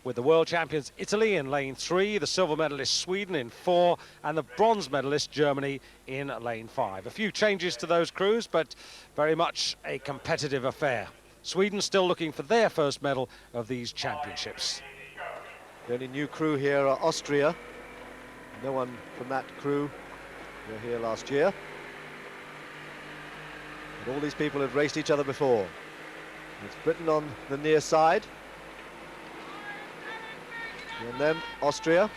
with the world champions Italy in lane 3, the silver medalist Sweden in 4, and the bronze medalist Germany in lane 5. A few changes to those crews, but very much a competitive affair. Sweden still looking for their first medal of these championships. The only new crew here are Austria. No one from that crew were here last year. But all these people have raced each other before. It's Britain on the near side. And then Austria,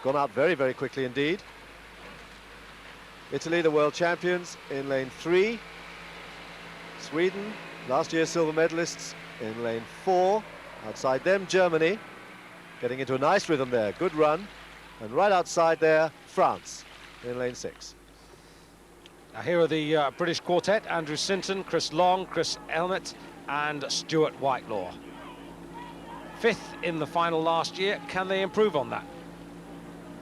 gone out very, very quickly indeed. Italy, the world champions, in lane 3. Sweden, last year's silver medalists, in lane 4. Outside them, Germany, getting into a nice rhythm there, good run. And right outside there, France, in lane 6. Now here are the British quartet: Andrew Sinton, Chris Long, Chris Elmet, and Stuart Whitelaw. 5th in the final last year. Can they improve on that?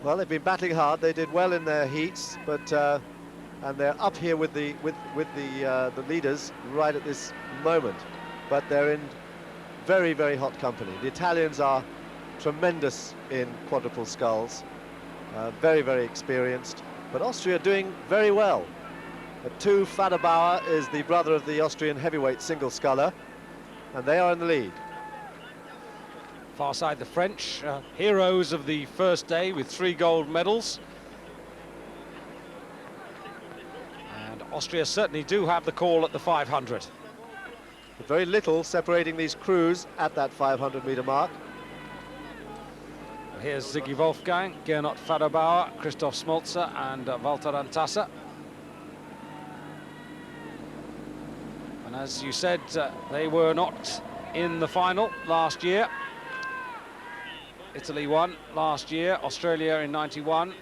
Well, they've been battling hard. They did well in their heats, but and they're up here with the leaders right at this moment. But they're in very, very hot company. The Italians are tremendous in quadruple sculls, very, very experienced. But Austria doing very well. At 2, Faderbauer is the brother of the Austrian heavyweight single sculler, and they are in the lead. Far side, the French, heroes of the first day with 3 gold medals. And Austria certainly do have the call at the 500. But very little separating these crews at that 500-meter mark. Here's Ziggy Wolfgang, Gernot Faderbauer, Christoph Smolzer and Walter Antassa. And as you said, they were not in the final last year. Italy won last year, Australia in 91.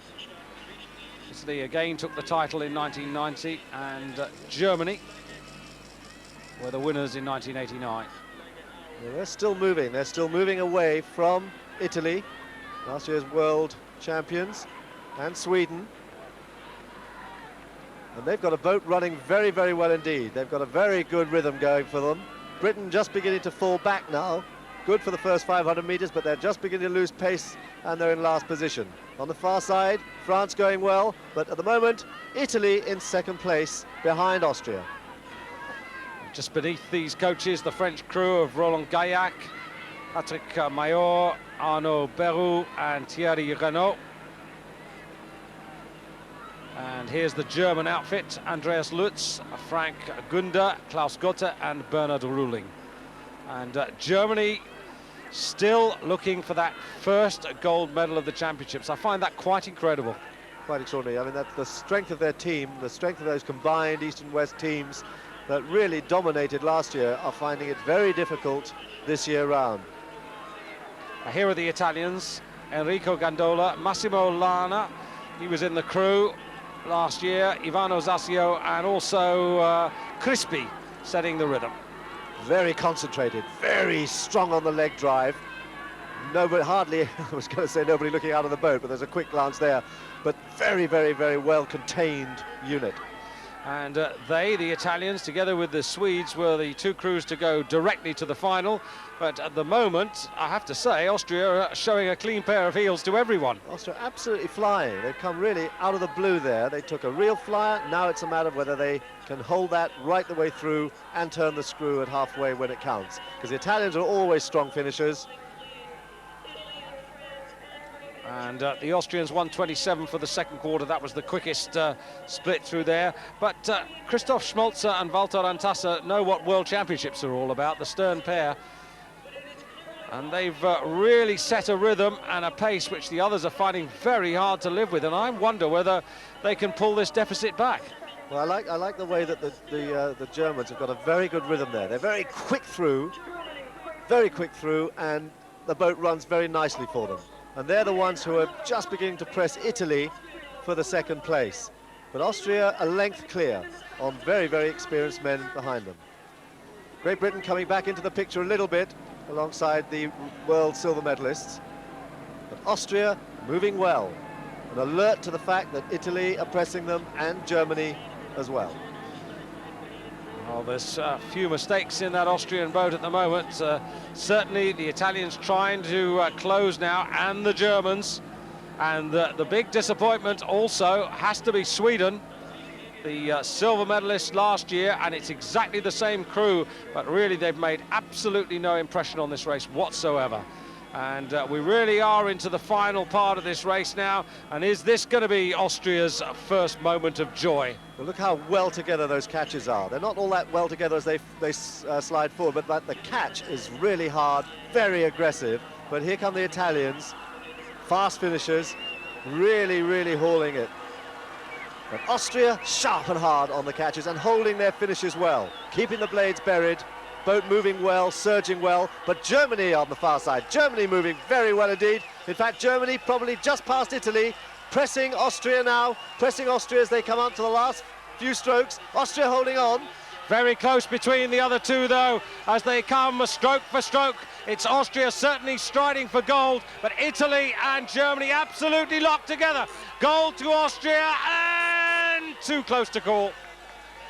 Italy again took the title in 1990, and Germany were the winners in 1989. Well, they're still moving away from Italy, last year's world champions, and Sweden. And they've got a boat running very, very well indeed. They've got a very good rhythm going for them. Britain just beginning to fall back now. Good for the first 500 meters, but they're just beginning to lose pace, and they're in last position. On the far side, France going well, but at the moment, Italy in second place behind Austria. Just beneath these coaches, the French crew of Roland Gaillac, Patrick Mayor, Arnaud Beroux and Thierry Renault. And here's the German outfit: Andreas Lutz, Frank Gunder, Klaus Gotte and Bernhard Ruhling. And Germany still looking for that first gold medal of the championships. I find that quite incredible. Quite extraordinary. I mean, that's the strength of their team, the strength of those combined East and West teams that really dominated last year are finding it very difficult this year round. Here are the Italians: Enrico Gandola, Massimo Lana, he was in the crew last year, Ivano Zasio, and also Crispi setting the rhythm. Very concentrated, very strong on the leg drive. Nobody, hardly, I was going to say nobody looking out of the boat, but there's a quick glance there. But very, very, very well contained unit. And they, the Italians, together with the Swedes, were the 2 crews to go directly to the final. But at the moment, I have to say, Austria are showing a clean pair of heels to everyone. Austria absolutely flying. They've come really out of the blue there. They took a real flyer. Now it's a matter of whether they can hold that right the way through and turn the screw at halfway when it counts. Because the Italians are always strong finishers. And the Austrians 1:27 for the second quarter. That was the quickest split through there. But Christoph Schmolzer and Walter Antassa know what World Championships are all about, the stern pair. And they've really set a rhythm and a pace which the others are finding very hard to live with. And I wonder whether they can pull this deficit back. Well, I like the way that the Germans have got a very good rhythm there. They're very quick through, and the boat runs very nicely for them. And they're the ones who are just beginning to press Italy for the second place. But Austria a length clear on very, very experienced men behind them. Great Britain coming back into the picture a little bit alongside the world silver medalists. But Austria moving well, and alert to the fact that Italy are pressing them, and Germany as well. Well, there's a few mistakes in that Austrian boat at the moment. Certainly the Italians trying to close now, and the Germans. And the big disappointment also has to be Sweden, the silver medalist last year, and it's exactly the same crew, but really they've made absolutely no impression on this race whatsoever. And we really are into the final part of this race now. And is this going to be Austria's first moment of joy? Well, look how well together those catches are. They're not all that well together as they slide forward, but the catch is really hard, very aggressive. But here come the Italians, fast finishers, really, really hauling it. But Austria sharp and hard on the catches and holding their finishes well, keeping the blades buried. Boat moving well, surging well, but Germany on the far side. Germany moving very well indeed. In fact, Germany probably just past Italy, pressing Austria now, pressing Austria as they come up to the last few strokes. Austria holding on. Very close between the other two, though, as they come stroke for stroke. It's Austria certainly striding for gold, but Italy and Germany absolutely locked together. Gold to Austria, and too close to call.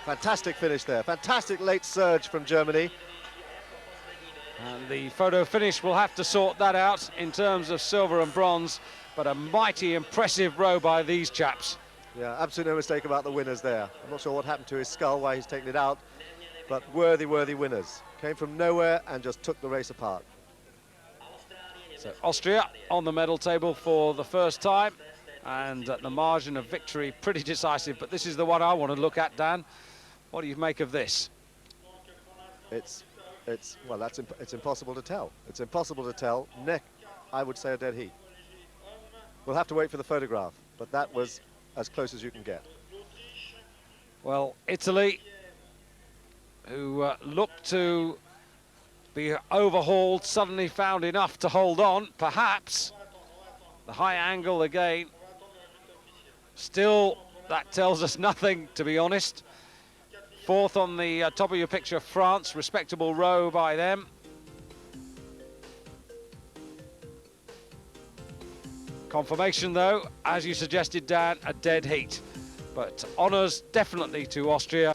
Fantastic finish there, fantastic late surge from Germany. And the photo finish will have to sort that out in terms of silver and bronze, but a mighty impressive row by these chaps. Yeah, absolutely no mistake about the winners there. I'm not sure what happened to his scull, why he's taken it out, but worthy, worthy winners. Came from nowhere and just took the race apart. So Austria on the medal table for the first time, and the margin of victory pretty decisive, but this is the one I want to look at, Dan. What do you make of this? Well, it's impossible to tell. It's impossible to tell. I would say a dead heat. We'll have to wait for the photograph, but that was as close as you can get. Well, Italy, who looked to be overhauled, suddenly found enough to hold on. Perhaps the high angle again. Still, that tells us nothing, to be honest. Fourth on the top of your picture, France, respectable row by them. Confirmation, though, as you suggested, Dan, a dead heat. But honours definitely to Austria.